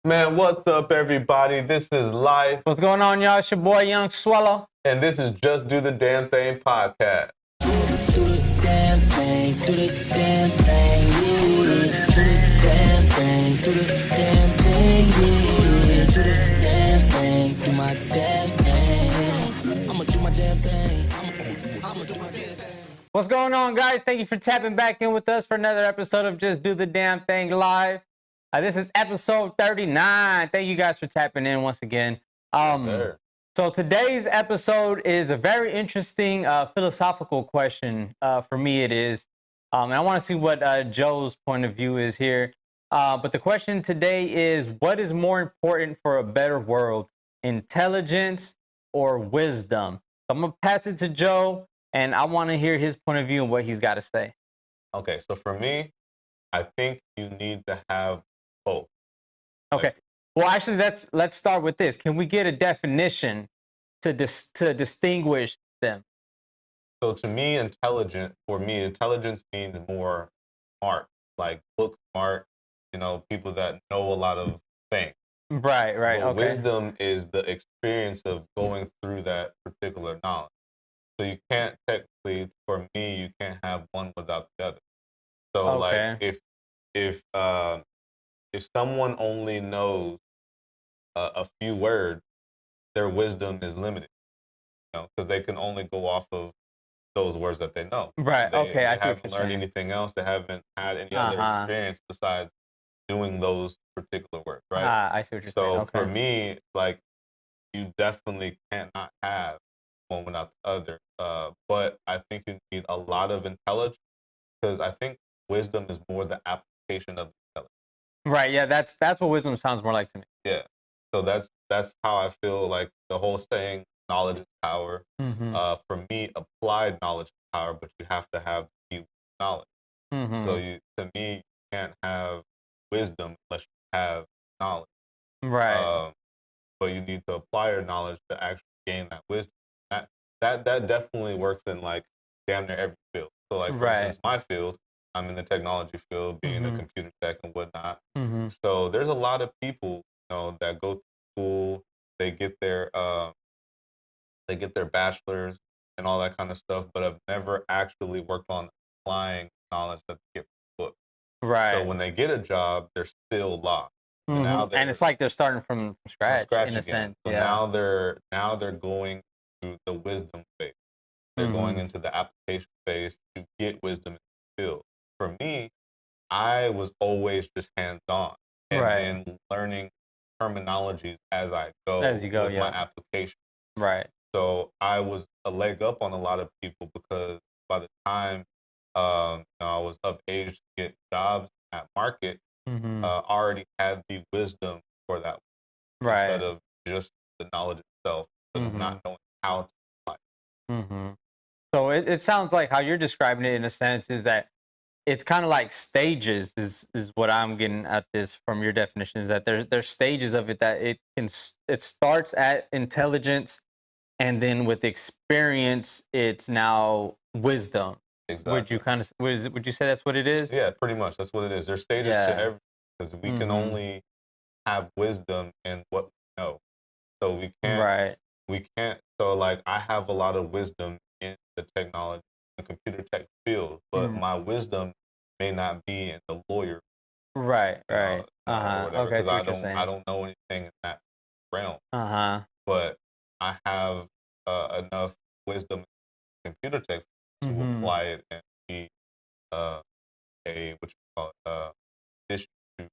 Man, what's up, everybody? This is Life, What's going on, y'all? It's your boy, Young Swallow. and this is Just Do the Damn Thing podcast. Do the damn thing, do the damn thing, yeah. Do the damn thing, do the damn thing, yeah. Do the damn thing, do my damn thing. I'ma do my damn thing. I'ma do my damn thing. What's going on, guys? Thank you for tapping back in with us for another episode of Just Do the Damn Thing Live. This is episode 39. Thank you guys for tapping in once again. Yes, sir. So today's episode is a very interesting philosophical question. For me, it is. And I want to see what Joe's point of view is here. But the question today is, what is more important for a better world, intelligence or wisdom? So I'm going to pass it to Joe, and I want to hear his point of view and what he's got to say. Okay, so for me, I think you need to have both. Okay. Like, Well, actually, let's start with this. Can we get a definition to distinguish them? so to me, intelligence means more smart, like book smart, people that know a lot of things. Right. But Okay. wisdom is the experience of going through that particular knowledge. So you can't technically, for me, you can't have one without the other. So Okay. like if someone only knows a few words, their wisdom is limited, because they can only go off of those words that they know. Right. They, Okay. they I see what haven't you're learned saying. anything else. They haven't had any other Uh-huh. experience besides doing those particular words, right? I see what you're saying. So Okay. for me, like, you definitely cannot have one without the other. But I think you need a lot of intelligence, because I think wisdom is more the application of intelligence. Right. Yeah. That's what wisdom sounds more like to me. Yeah. So that's how I feel like the whole saying, knowledge is power. Mm-hmm. For me, applied knowledge is power, but you have to have the knowledge. Mm-hmm. So to me, you can't have wisdom unless you have knowledge. Right. But you need to apply your knowledge to actually gain that wisdom. That definitely works in like damn near every field. So like, for Right. instance, my field, I'm in the technology field, being Mhm. a computer tech and whatnot. Mm-hmm. So there's a lot of people, that go through school, they get their bachelor's and all that kind of stuff, but have never actually worked on applying knowledge that they get from books. Right. So when they get a job, they're still lost. So now And it's like they're starting from scratch, in a again. sense. So Yeah. now they're going through the wisdom phase. They're going into the application phase to get wisdom in the field. For me, I was always just hands-on and Right. then learning terminologies as I go As you go, with yeah. my application. Right. So I was a leg up on a lot of people, because by the time I was of age to get jobs at market, Mm-hmm. already had the wisdom for that, Right. instead of just the knowledge itself, but Mhm. not knowing how to apply it. Mm-hmm. So it sounds like how you're describing it in a sense is that it's kind of like stages is what I'm getting at this from your definition, is that there's stages of it, that it starts at intelligence, and then with experience it's now wisdom. Exactly. Would you say that's what it is? Yeah, pretty much. That's what it is. There's stages Yeah. to everything, because we can Mhm. only have wisdom in what we know. So we can't. So like, I have a lot of wisdom in the technology, the computer tech field, but Mhm. my wisdom may not be in the lawyer, Right. or Uh-huh. whatever, Okay, I because see I what you're don't saying. I don't know anything in that realm. Uh-huh. But I have enough wisdom in computer tech to Mhm. apply it and be a what you call it, addition to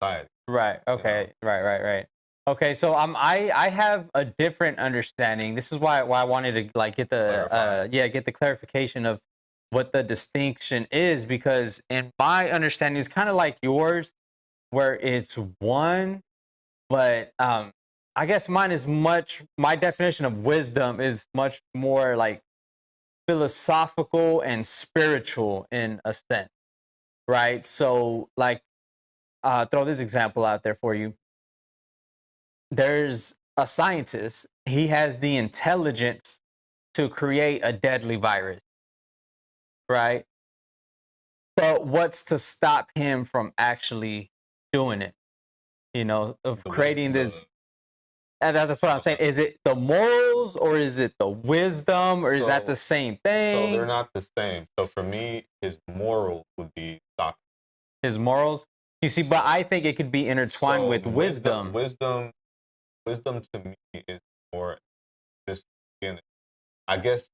society. Right. Okay. Right. Okay. So I have a different understanding. This is why I wanted to like get the Clarify. get the clarification of what the distinction is, because in my understanding it's kind of like yours, where it's one, but I guess mine is my definition of wisdom is much more like philosophical and spiritual in a sense, right? So like throw this example out there for you. There's a scientist. He has the intelligence to create a deadly virus, right? But what's to stop him from actually doing it? of The creating wisdom, this. And that's what I'm saying. Is it the morals or is it the wisdom or is that the same thing? So they're not the same. So for me, his moral would be doctrine. His morals. You see, but I think it could be intertwined with wisdom. Wisdom to me is more just beginning. I guess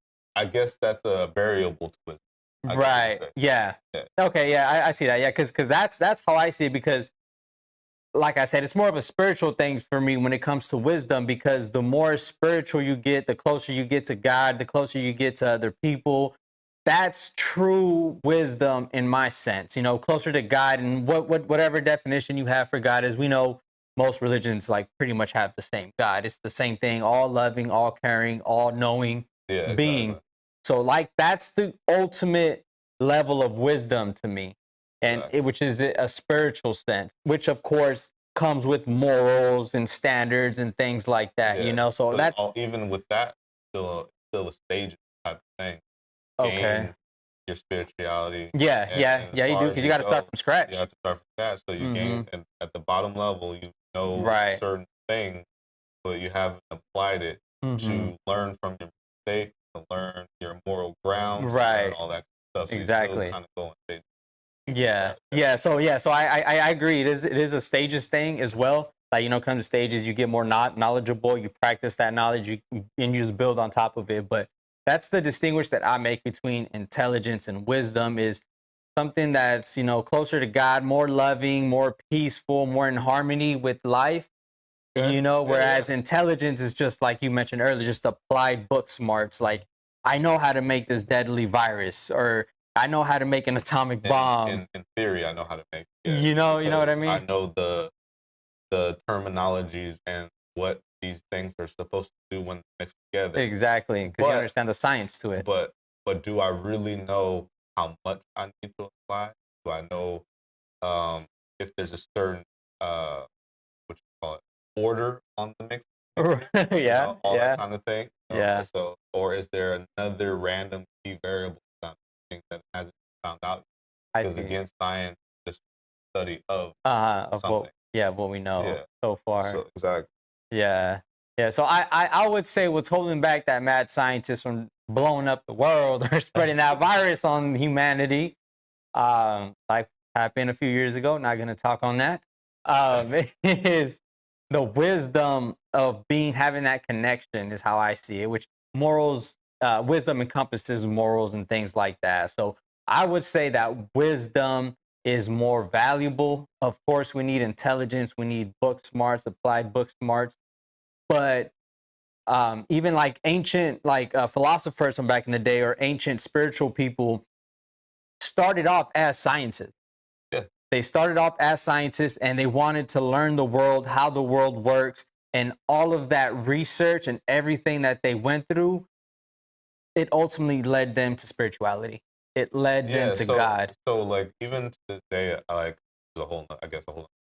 that's a variable to wisdom. Right. Yeah. Okay. Yeah, I see that. Yeah, because that's how I see it. Because, like I said, it's more of a spiritual thing for me when it comes to wisdom. Because the more spiritual you get, the closer you get to God, the closer you get to other people. That's true wisdom in my sense. Closer to God, and whatever definition you have for God is. We know most religions like pretty much have the same God. It's the same thing: all loving, all caring, all knowing being. Exactly. So like that's the ultimate level of wisdom to me, and Exactly. which is a spiritual sense, which of course comes with morals and standards and things like that. So But that's even with that, still a stage type of thing. okay. Gain your spirituality. Yeah, and yeah, you do, because you got to start from scratch. You have to start from scratch. So you gain, and at the bottom level, you know Right. certain things, but you haven't applied it to learn from your mistakes, to learn your moral ground, to learn all that stuff. So Exactly. you still kind of go and stage. So I agree. It is a stages thing as well. Like come to stages, you get more knowledgeable. You practice that knowledge, and you just build on top of it. But that's the distinguish that I make between intelligence and wisdom is something that's closer to God, more loving, more peaceful, more in harmony with life. Whereas intelligence is just like you mentioned earlier, just applied book smarts. Like I know how to make this deadly virus, or I know how to make an atomic bomb. In theory, I know how to make. You know what I mean? I know the terminologies and what these things are supposed to do when mixed together. Exactly, because you understand the science to it. But do I really know how much I need to apply? Do I know if there's a certain what you call it, order on the mix? Yeah, all that kind of thing. Yeah. So, or is there another random key variable kind of thing that hasn't been found out? Because again, science is study of something. What we know so far. So, exactly. Yeah. So I would say what's holding back that mad scientist from blowing up the world or spreading that virus on humanity, like happened a few years ago. Not going to talk on that. Is the wisdom of having that connection is how I see it. Which morals, wisdom encompasses morals and things like that. So I would say that wisdom is more valuable. Of course, we need intelligence. We need book smarts, applied book smarts. But even like ancient philosophers from back in the day or ancient spiritual people started off as scientists. Yeah. They started off as scientists and they wanted to learn the world, how the world works, and all of that research and everything that they went through, it ultimately led them to spirituality. It led them to God. So like even to this day, I whole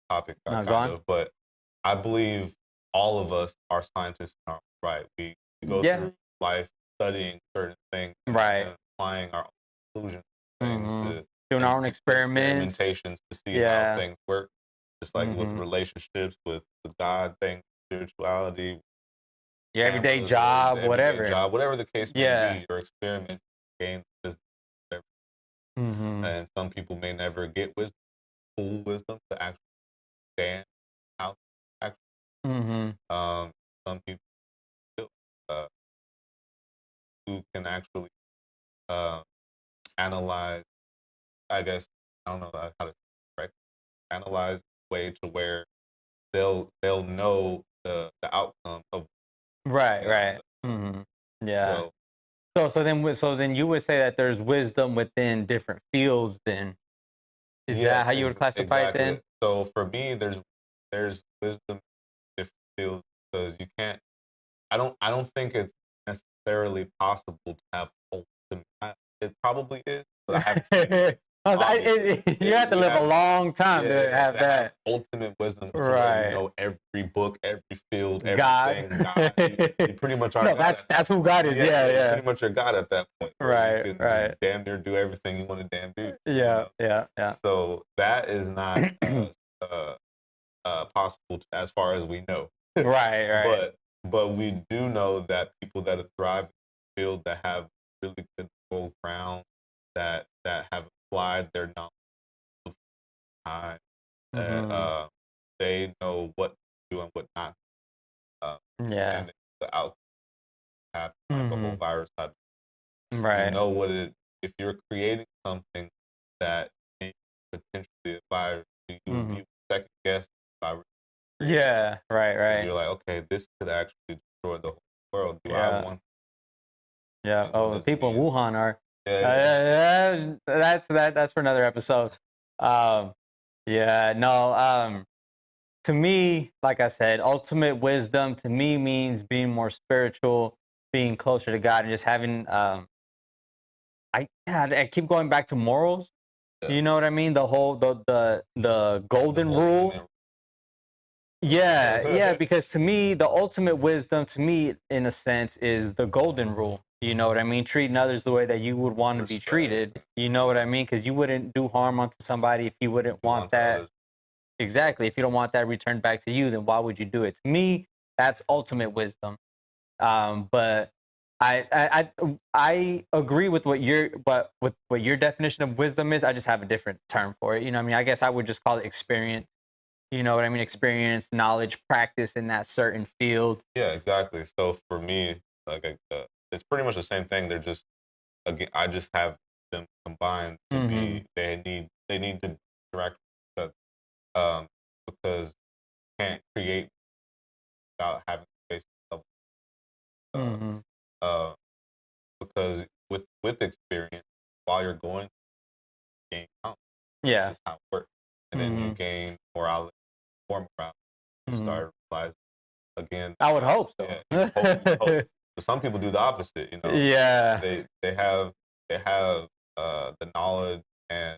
topic but I believe all of us are scientists in our own right. We go through life studying certain things, right, and applying our own conclusions, things to doing our own experimentations to see how things work. Just like with relationships, with God things, spirituality, your everyday job, whatever the case may be, your experiment, gain wisdom, whatever. And some people may never get full wisdom to actually understand how to actually. Some people who can actually analyze. I guess I don't know how to correct. Analyze a way to where they'll know the outcome of. Right. Yeah. So then you would say that there's wisdom within different fields. Then is that how you would classify it? Then so for me, there's wisdom in different fields because you can't. I don't think it's necessarily possible to have ultimate. It probably is, but I haven't seen it. You have to live a long time to have that ultimate wisdom. Right. You know every book, every field, everything. God. You pretty much are. No, that's who God is. Yeah. Pretty much your God at that point. Right. You can damn near do everything you want to damn do. Yeah. So that is not possible as far as we know. Right, right. But we do know that people that have thrived in the field, that have really good full ground, that have applied their knowledge of time, that Mhm. they know what to do and what not, Yeah. and the outcome happen, like the whole Mhm. virus had. You Right. know what it if you're creating something that may potentially a virus, Mhm. you second guess the virus created. Yeah. Right, 'Cause right. you're like, okay, this could actually destroy the whole world. Do I Yeah. want Yeah. and what Oh, the does it people in mean? Wuhan are. Yeah, That's for another episode. Um, yeah. No. To me, like I said, ultimate wisdom to me means being more spiritual, being closer to God, and just having. I keep going back to morals. yeah. You know what I mean? The whole the The golden rule. ultimate Yeah, yeah, because to me, the ultimate wisdom, to me, in a sense, is the golden rule. You know what I mean? Treating others the way that you would want to be respect. treated. You know what I mean? Because you wouldn't do harm onto somebody if you wouldn't You want want to that. others. Exactly. If you don't want that returned back to you, then why would you do it? To me, that's ultimate wisdom. But I agree with what your definition of wisdom is. I just have a different term for it. You know what I mean? I guess I would just call it experience. You know what I mean? Experience, knowledge, practice in that certain field. Yeah, exactly. So for me, it's pretty much the same thing. They're just again, I just have them combined to Mm-hmm. be. They need to interact with each other, because you can't create without having space. Uh, Mm-hmm. uh, because with experience, while you're going, you gain knowledge. That's Yeah. just how it works. And then you Mm-hmm. gain morality, more morality. You Mm-hmm. start realizing again. I would hope so. Yeah, you hope. You hope. But some people do the opposite. Yeah. They have the knowledge and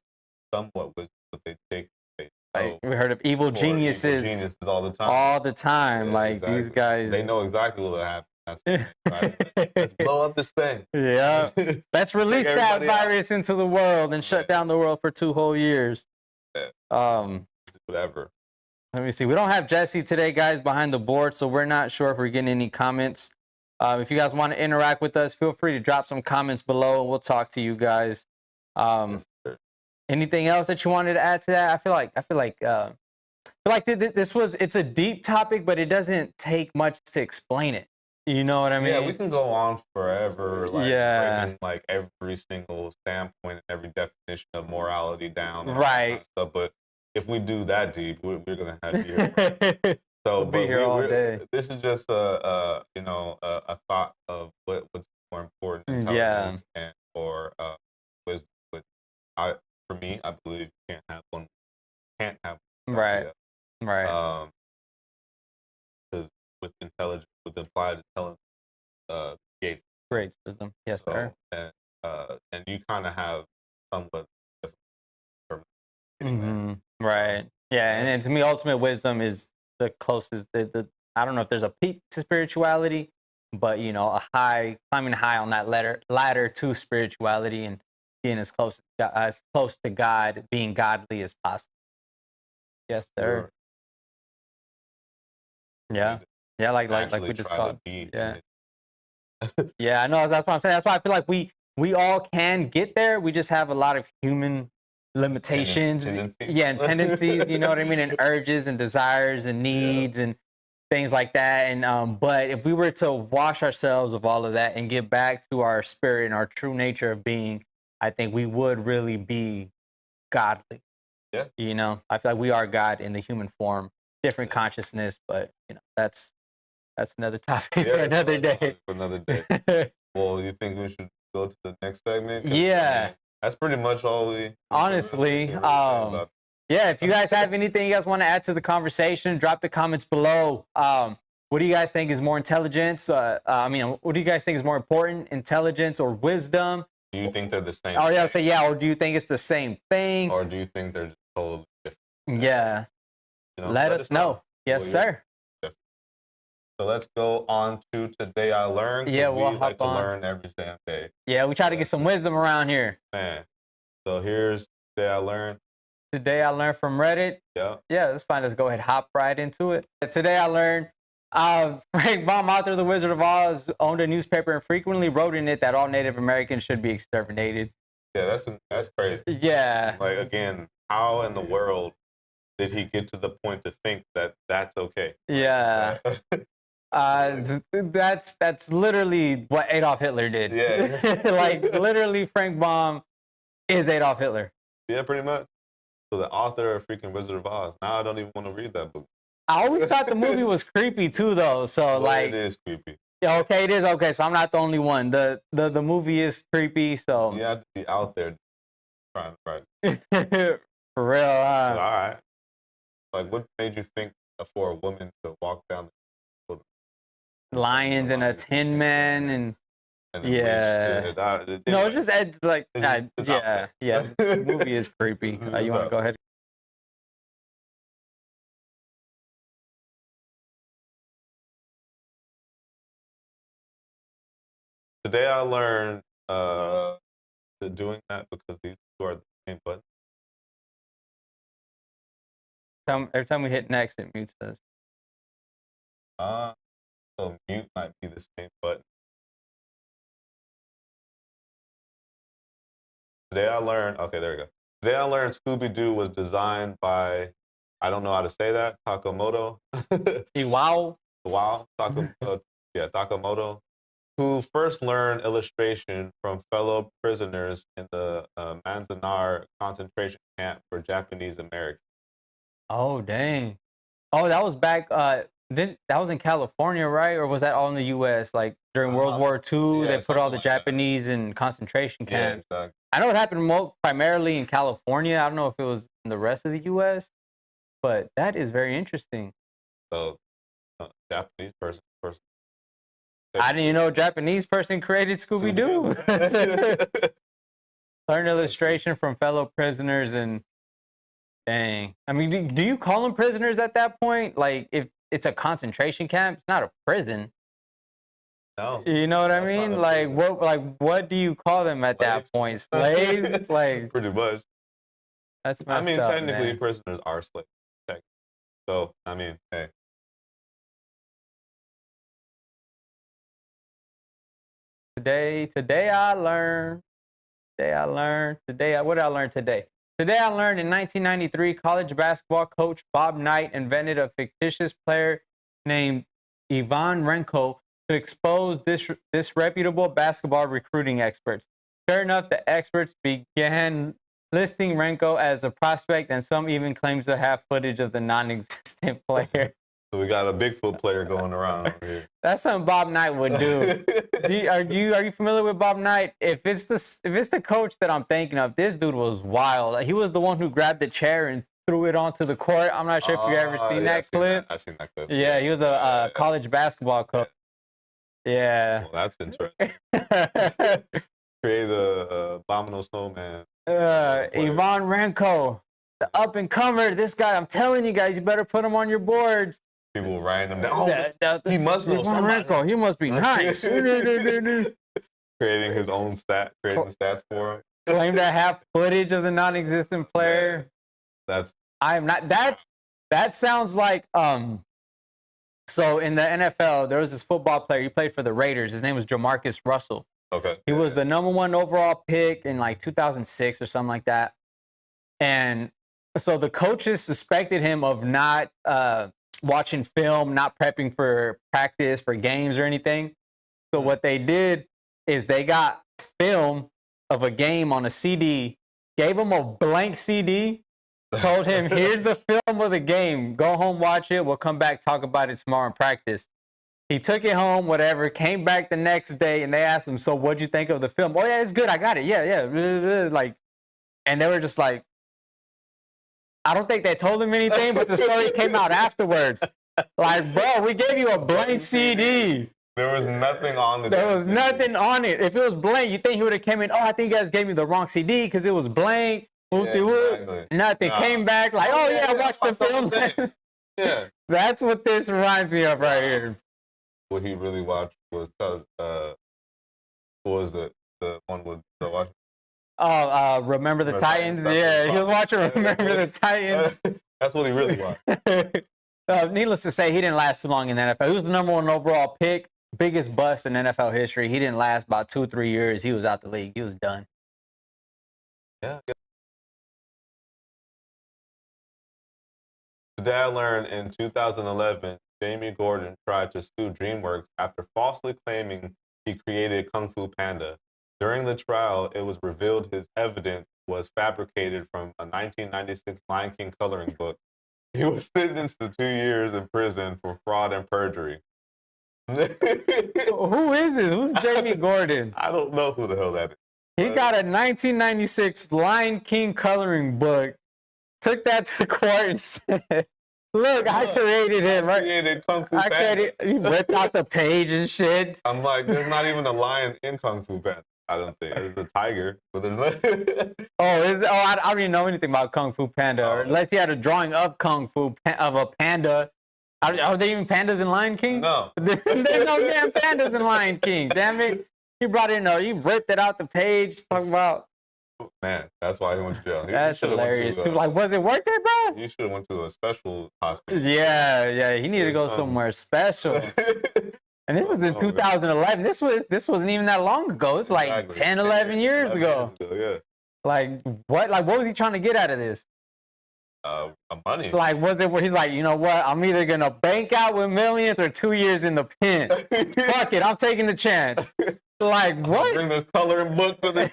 somewhat wisdom, but they take they Like know we heard of evil for evil geniuses geniuses all the time. all the time. Yeah, Like these exactly. They guys. know exactly what will happen. That's the thing, right? Let's blow up this thing. Yeah. Let's Take release that everybody out. virus into the world and shut Yeah, down the world for 2 whole years. yeah, Um, whatever. Let me see. We don't have Jesse today, guys, behind the board, so we're not sure if we're getting any comments. If you guys want to interact with us, feel free to drop some comments below, and we'll talk to you guys. Yes, sir. Anything else that you wanted to add to that? It's a deep topic, but it doesn't take much to explain it. You know what I Yeah, we mean? can go on forever, like Yeah. breaking like every single standpoint and every definition of morality down and all that kind Right. of stuff. But if we do that deep, we're gonna have you. So, We'll be but here all we're day. this is just a thought of what's more important, Yeah. intelligence and or wisdom. Which I for me, I believe you can't have one without Right. the Right. other. Because with implied intelligence, creates. Great wisdom. Yes, sir. So and you kind of have somewhat different getting there. Right. Yeah. And then to me, ultimate wisdom is the closest. I don't know if there's a peak to spirituality, but climbing high on that ladder to spirituality and being as close to God, being godly as possible. Yes, sir. Sure. Yeah. Yeah. Like Actually we just try to called. be. Yeah. Yeah. I know. That's what I'm saying. That's why I feel like we all can get there. We just have a lot of human limitations. Tendencies. Yeah, and tendencies. You know what I mean, and urges and desires and needs and things like that. And but if we were to wash ourselves of all of that and get back to our spirit and our true nature of being, I think we would really be godly. Yeah. I feel like we are God in the human form, different consciousness, but that's another topic for Yeah, another day. for another day. Well, you think we should go to the next segment? 'Cause, Yeah. that's pretty much all we Honestly, can really say about. yeah, if you guys have anything you guys want to add to the conversation, drop the comments below. What do you guys think is more intelligence? What do you guys think is more important, intelligence or wisdom? Do you think they're the same? Oh, yeah, thing? or do you think it's the same thing? Or do you think they're just totally different? Yeah, let us know. Yes, sir. So let's go on to Today I Learned. Yeah, we'll we like hop to on. learn every damn day. Yeah, we try to get some wisdom around here. Man. So here's Today I Learned. Today I learned from Reddit. Yeah. Yeah, that's fine. Let's go ahead, hop right into it. Today I learned Frank Baum, author of The Wizard of Oz, owned a newspaper and frequently wrote in it that all Native Americans should be exterminated. Yeah, that's crazy. Yeah. Like, again, how in the world did he get to the point to think that that's okay? Yeah. That's literally what Adolf Hitler did. Yeah. Like, literally, Frank Baum is Adolf Hitler. Yeah, pretty much. So the author of freaking Wizard of Oz. Now I don't even want to read that book. I always thought the movie was creepy too, though. So Well, like, it is creepy. yeah, okay, it is okay. So I'm not the only one. The movie is creepy. So You have to be out there trying to write. for real, But, all right. Like, what made you think for a woman to walk down the lions and a tin man and and yeah. No, it's just like It's out yeah, there. yeah. The movie is creepy. You want to go ahead? Today I learned that doing that because these two are the same button. Every time we hit next, it mutes us. So mute might be the same button. Today I learned, okay, there we go. Today I learned Scooby-Doo was designed by, I don't know how to say that, Takamoto. Wow. Wow, Takamoto, who first learned illustration from fellow prisoners in the Manzanar concentration camp for Japanese Americans. Oh dang. Oh, that was back. That was in California, right? Or was that all in the U.S.? Like during World War II, yeah, they put all the something like that. Japanese in concentration Yeah, camps. exactly. I know it happened primarily in California. I don't know if it was in the rest of the U.S., but that is very interesting. So, Japanese person. I didn't even know a Japanese person created Scooby-Doo. Learn illustration from fellow prisoners and dang. I mean, do you call them prisoners at that point? Like, if it's a concentration camp, it's not a prison. No. You know what I That's mean? not a Like, prison. what do you call them at that point? Slaves? Like, Pretty much. that's I messed mean, up, technically, man. prisoners are slaves. So, I mean, hey. Today I learned. What did I learn today? Today I learned in 1993, college basketball coach Bob Knight invented a fictitious player named Ivan Renko to expose disreputable basketball recruiting experts. Sure enough, the experts began listing Renko as a prospect, and some even claims to have footage of the non-existent player. So we got a Bigfoot player going around over here. That's something Bob Knight would do. Are you familiar with Bob Knight? If it's the coach that I'm thinking of, this dude was wild. He was the one who grabbed the chair and threw it onto the court. I'm not sure if you ever seen that clip. I've seen that clip. Yeah, he was a college basketball coach. Yeah. Well, that's interesting. Create a abominable snowman. Ivan Renko, the up and comer. This guy, I'm telling you guys, you better put him on your boards. People writing them down. He must know Ivan somebody. Renko, he must be nice. Creating his own creating stats for him. Claim to have footage of the non-existent player. Man, I am not. That sounds like So in the NFL, there was this football player. He played for the Raiders. His name was Jamarcus Russell. Okay. He was the #1 overall pick in like 2006 or something like that. And so the coaches suspected him of not watching film, not prepping for practice, for games or anything. So what they did is they got film of a game on a CD, gave him a blank CD, told him, here's the film of the game. Go home, watch it. We'll come back, talk about it tomorrow in practice. He took it home, whatever, came back the next day, and they asked him, so what'd you think of the film? Oh, yeah, it's good. I got it. Yeah. Like, and they were just like, I don't think they told him anything, but the story came out afterwards. Like, bro, we gave you a blank CD. There was nothing on the There was nothing on it. If it was blank, you think he would have came in, oh, I think you guys gave me the wrong CD because it was blank. Yeah, exactly. Nothing. Came back like, oh, yeah, watch the film. Yeah. That's what this reminds me of right here. What he really watched was what was the one with the watch? Remember the Remember Titans? Titans, Yeah, that's he was what watching Remember the Titans. That's what he really wants. Needless to say, he didn't last too long in the NFL. He was the #1 overall pick, biggest bust in NFL history. He didn't last about 2-3 years. He was out the league. He was done. Yeah. Today I learned in 2011, Jamie Gordon tried to sue DreamWorks after falsely claiming he created Kung Fu Panda. During the trial, it was revealed his evidence was fabricated from a 1996 Lion King coloring book. He was sentenced to 2 years in prison for fraud and perjury. Who is it? Who's Jamie Gordon? I don't know who the hell that is. He got a 1996 Lion King coloring book, took that to court and said, look, I created him, right? Created Kung Fu Panda. He ripped out the page and shit. I'm like, there's not even a lion in Kung Fu Panda. I don't think there's a tiger, but there's not. I don't even know anything about Kung Fu Panda, or unless he had a drawing of of a panda. Are there even pandas in Lion King? No. There's no damn pandas in Lion King. Damn it! He brought in he ripped it out the page. Talking about. Man, that's why he went to jail. That's hilarious too. Like, was it worth it, bro? He should have went to a special hospital. Yeah. He needed to go somewhere special. And this was in 2011. This wasn't even that long ago. It's like Exactly. 10, 11 years ago. Yeah. Like what? Like what was he trying to get out of this? Money. Like was it where he's like, you know what? I'm either gonna bank out with millions or 2 years in the pen. Fuck it, I'm taking the chance. Like what? Bring this coloring book to the.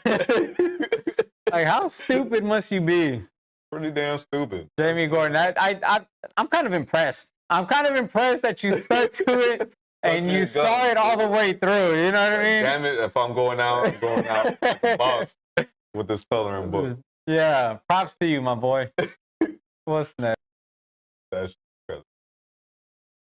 Like how stupid must you be? Pretty damn stupid. Jamie Gordon, I'm kind of impressed. I'm kind of impressed that you stuck to it. And you saw it all the way through. You know what I mean? Damn it! If I'm going out, I'm going out boss with this coloring book. Yeah, props to you, my boy. What's next? That's incredible.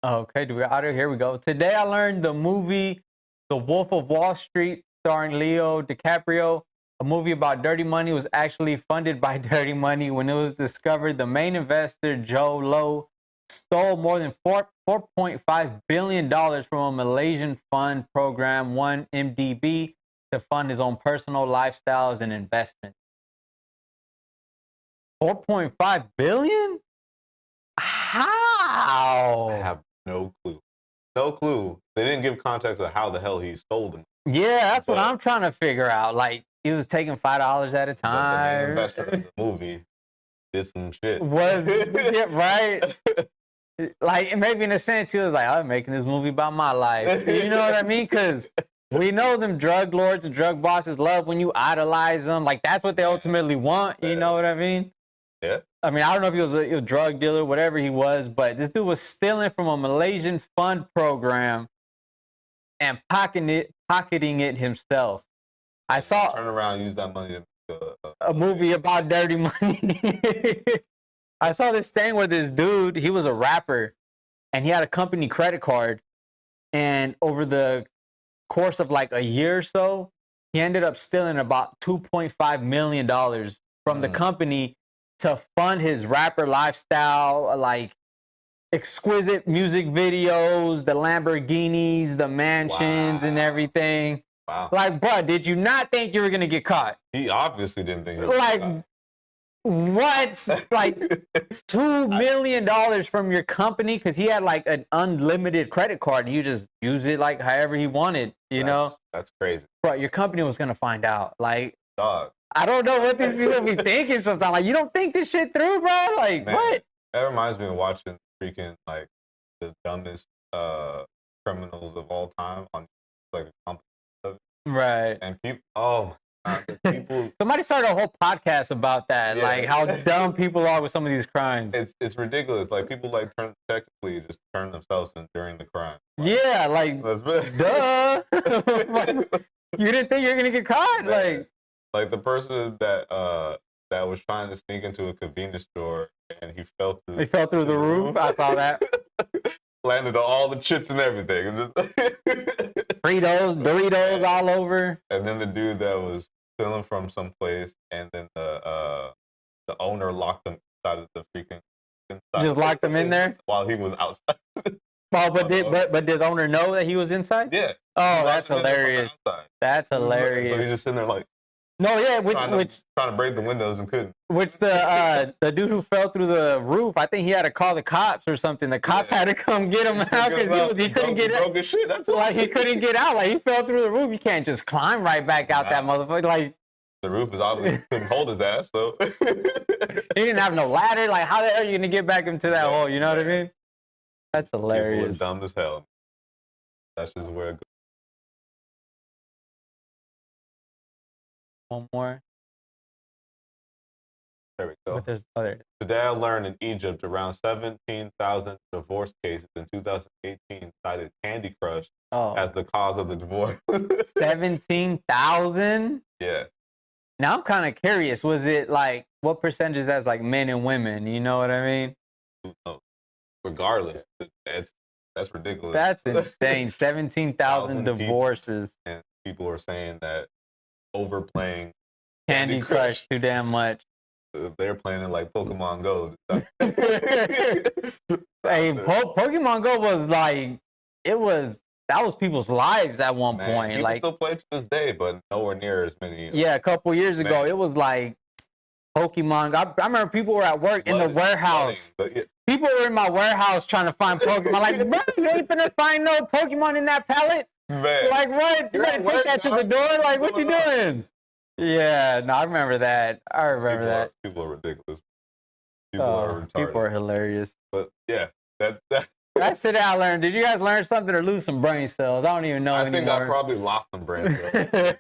Okay, do we out of here we go. Today I learned the movie The Wolf of Wall Street, starring Leo DiCaprio, a movie about dirty money, was actually funded by dirty money. When it was discovered, the main investor, Joe Low, stole more than $4.5 billion from a Malaysian fund program, 1MDB, to fund his own personal lifestyles and investments. 4.5 billion? How? I have no clue. No clue. They didn't give context of how the hell he stole them. Yeah, that's what I'm trying to figure out. Like, he was taking $5 at a The time. main investor of the movie did some shit. Yeah, right? Like, maybe in a sense, he was like, I'm making this movie about my life. You know what I mean? Because we know them drug lords and drug bosses love when you idolize them. Like, that's what they ultimately want. You know what I mean? Yeah. I mean, I don't know if he was a drug dealer, whatever he was, but this dude was stealing from a Malaysian fund program and pocketing it himself. I saw Turn around and use that money to make a movie about dirty money. I saw this thing where this dude, he was a rapper, and he had a company credit card, and over the course of like a year or so, he ended up stealing about $2.5 million from the company to fund his rapper lifestyle, like exquisite music videos, the Lamborghinis, the mansions, and everything. Wow. Like, bro, did you not think you were gonna get caught? He obviously didn't think he was Like, caught. what? Like $2 million from your company because he had like an unlimited credit card and you just use it like however he wanted, you know? That's crazy. Bro, your company was gonna find out. Like, Dog. I don't know what these people be thinking sometimes. Like, you don't think this shit through, bro? Like, Man, what? That reminds me of watching freaking like the dumbest criminals of all time on like a company. Right. And people, oh my God, the people. Somebody started a whole podcast about that, Yeah. like how dumb people are with some of these crimes. It's ridiculous. Like people like technically just turn themselves in during the crime. Like, Yeah, like, that's duh. You didn't think you were gonna get caught? Like the person that was trying to sneak into a convenience store and he fell through. He fell through the roof. I saw that. Landed on all the chips and everything. And just Fritos, Doritos all over. And then the dude that was stealing from someplace, and then the owner locked him inside of the freaking. Just locked him in there while he was outside. Oh, but did the owner know that he was inside? Yeah. Oh, that's hilarious. That's hilarious. So he's just sitting there like, No, yeah, trying to break the windows and couldn't. the dude who fell through the roof, I think he had to call the cops or something. The cops had to come get him out because he couldn't get out. Broken shit. That's like he couldn't get out. Like he fell through the roof. You can't just climb right back out that motherfucker. Like the roof is obviously couldn't hold his ass, so he didn't have no ladder. Like how the hell are you gonna get back into that hole? You know what I mean? That's hilarious. People are dumb as hell. That's just where it goes. One more. There we go. But there's other. Today I learned in Egypt around 17,000 divorce cases in 2018 cited Candy Crush as the cause of the divorce. 17,000? Yeah. Now I'm kind of curious. Was it like what percentage as like men and women? You know what I mean? Regardless, that's ridiculous. That's insane. 17,000 divorces. And people are saying that overplaying Candy Crush too damn much. They're playing it like Pokemon Go. Hey, Pokemon Go was like, that was people's lives at one point. People like still play to this day, but nowhere near as many. Yeah, a couple years ago, it was like Pokemon. I remember people were at work in the warehouse. People were in my warehouse trying to find Pokemon. Like, bro, you ain't finna find no Pokemon in that pallet. Man. Like, what? You better take that to the door? Like, what you doing? Yeah, no, I remember that. I remember that. People are ridiculous. People are retarded. People are hilarious. But yeah, that. That's it. I learned. Did you guys learn something or lose some brain cells? I don't even know anymore. I think I probably lost some brain cells.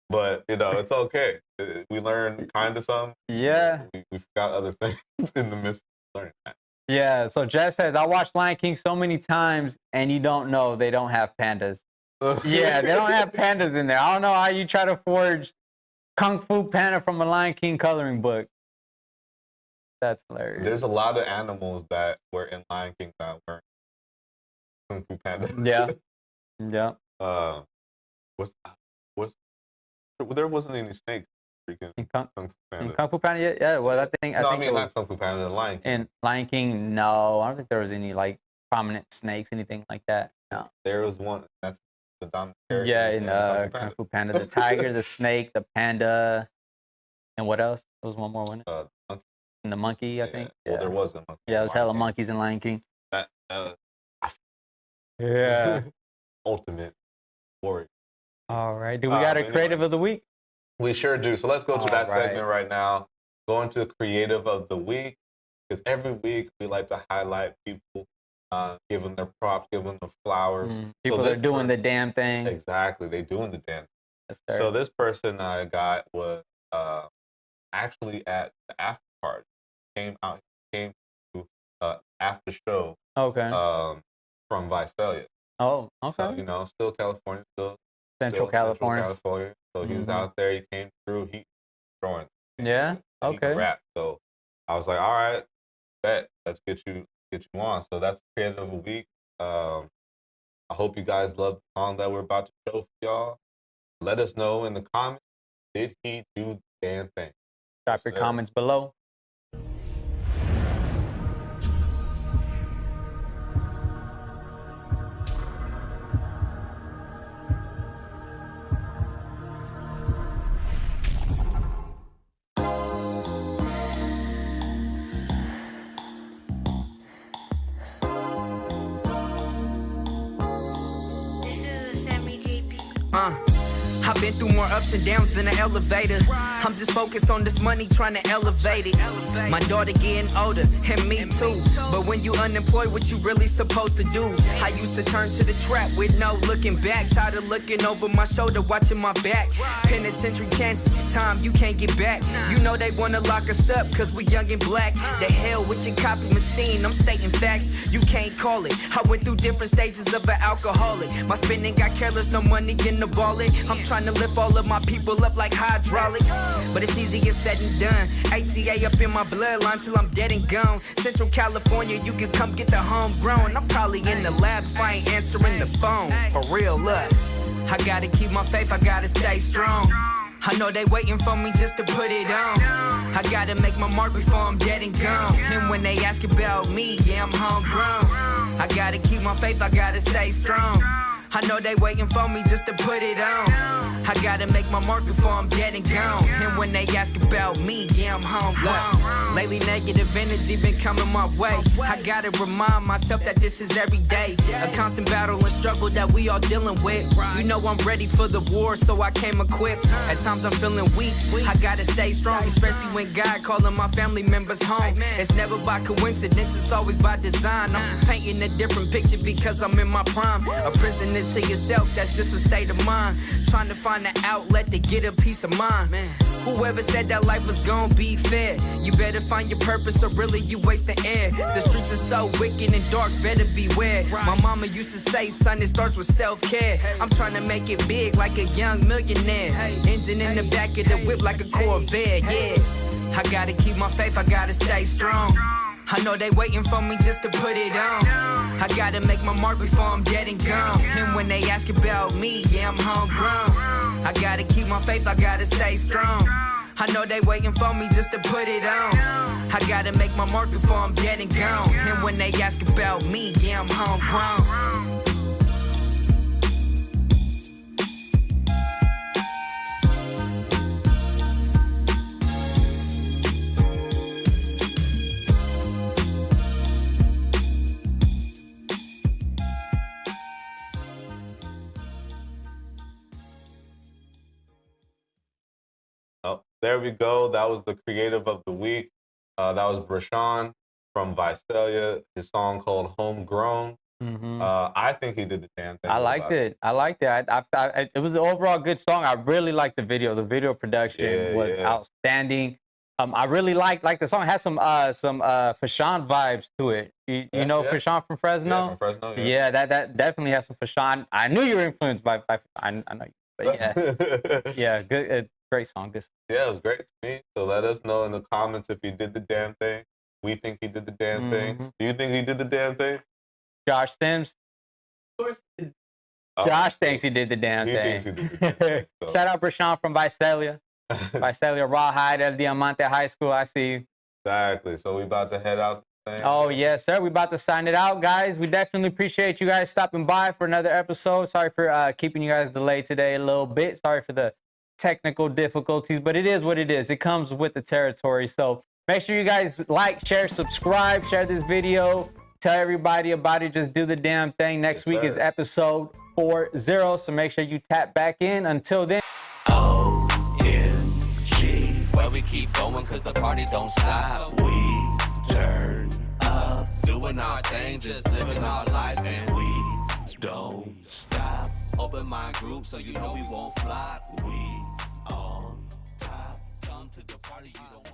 But it's okay. We learned kind of some. Yeah. We forgot other things in the midst of learning that. Yeah. So Jess says, I watched Lion King so many times, and you don't know they don't have pandas. Yeah, they don't have pandas in there. I don't know how you try to forge Kung Fu Panda from a Lion King coloring book. That's hilarious. There's a lot of animals that were in Lion King that weren't Kung Fu Panda. Yeah. Yeah. There wasn't any snakes. In Kung Fu Panda, yeah. Well, I think not Kung Fu Panda, Lion King. In Lion King, no, I don't think there was any like prominent snakes, anything like that. No. There was one. That's the dominant character. Yeah, in Kung Fu Panda, the tiger, the snake, the panda, and what else? There was one more, wasn't it? Monkey. And the monkey, I think. Well, there was a monkey. Yeah, there was hella monkeys in Lion King. Yeah. Ultimate warrior. All right. Do we got a creative of the week? We sure do. So let's go to that segment right now. Going to creative of the week. Because every week we like to highlight people, give them their props, give them the flowers. People that are doing the damn thing. Exactly. They're doing the damn thing. That's so this person I got was actually at the after party. Came to after show. Okay. From Visalia. Oh, okay. So, still California, Central California. So he was out there. He came through. He throwing. Yeah. He can rap. So I was like, all right, bet. Let's get you on. So that's creative of the week. I hope you guys love the song that we're about to show for y'all. Let us know in the comments. Did he do the damn thing? Drop your comments below. I've been through more ups and downs than an elevator. I'm just focused on this money, trying to elevate it. My daughter getting older, and me too. But when you unemployed, what you really supposed to do? I used to turn to the trap with no looking back. Tired of looking over my shoulder, watching my back. Penitentiary chances, time you can't get back. You know they wanna lock us up, cause we young and black. The hell with your copy machine, I'm stating facts. You can't call it. I went through different stages of an alcoholic. My spending got careless, no money in the wallet. I'm trying to lift all of my people up like hydraulics. But it's easier said than done. HCA up in my bloodline till I'm dead and gone. Central California, you can come get the homegrown. I'm probably in the lab if I ain't answering the phone. For real, look. I gotta keep my faith, I gotta stay strong. I know they waiting for me just to put it on. I gotta make my mark before I'm dead and gone. And when they ask about me, yeah, I'm homegrown. I gotta keep my faith, I gotta stay strong. I know they waiting for me just to put it on. I gotta make my mark before I'm dead and gone. And when they ask about me, yeah, I'm homegrown. Lately, negative energy been coming my way. I gotta remind myself that this is every day. A constant battle and struggle that we all dealing with. You know I'm ready for the war, so I came equipped. At times I'm feeling weak. I gotta stay strong, especially when God calling my family members home. It's never by coincidence, it's always by design. I'm just painting a different picture because I'm in my prime. A prisoner to yourself, that's just a state of mind. Trying to find an outlet to get a peace of mind. Whoever said that life was gonna be fair, you better find your purpose or really you wasting air. The streets are so wicked and dark, better beware. My mama used to say, son, it starts with self-care. I'm trying to make it big like a young millionaire. Engine in the back of the whip like a Corvette, yeah. I gotta keep my faith, I gotta stay strong. I know they waiting for me just to put it on. I gotta make my mark before I'm dead and gone. And when they ask about me, yeah, I'm homegrown. I gotta keep my faith, I gotta stay strong. I know they waiting for me just to put it on. I gotta make my mark before I'm dead and gone. And when they ask about me, yeah, I'm homegrown. Oh, there we go. That was the creative of the week. That was Brashawn from Visalia. His song called "Homegrown." I think he did the damn thing. I liked it. I liked it. It was an overall good song. I really liked the video. The video production was outstanding. I really liked the song. It has some Fashawn vibes to it. You know Fashawn from Fresno? Yeah, from Fresno. Yeah, that definitely has some Fashawn. I knew you were influenced by I know you, but yeah, yeah, good, great song. Good song. Yeah, it was great to me. So let us know in the comments if he did the damn thing. We think he did the damn thing. Do you think he did the damn thing? Josh Sims. Of course, Josh thinks he did the damn thing. Thinks he did the damn thing, so. Shout out Brashawn from Visalia. Visalia Rawhide El Diamante High School. I see you. Exactly. So we about to head out. Oh, yes, sir. We about to sign it out, guys. We definitely appreciate you guys stopping by for another episode. Sorry for keeping you guys delayed today a little bit. Sorry for the technical difficulties, but it is what it is. It comes with the territory. So make sure you guys like, share, subscribe, share this video. Tell everybody about it. Just do the damn thing. Next week is episode 40. So make sure you tap back in. Until then. OMG. Where we keep going cause the party don't stop. We turn up. Doing our thing. Just living our lives. And we don't stop. Open mind group so you know we won't flop. We on top. Come to the party you don't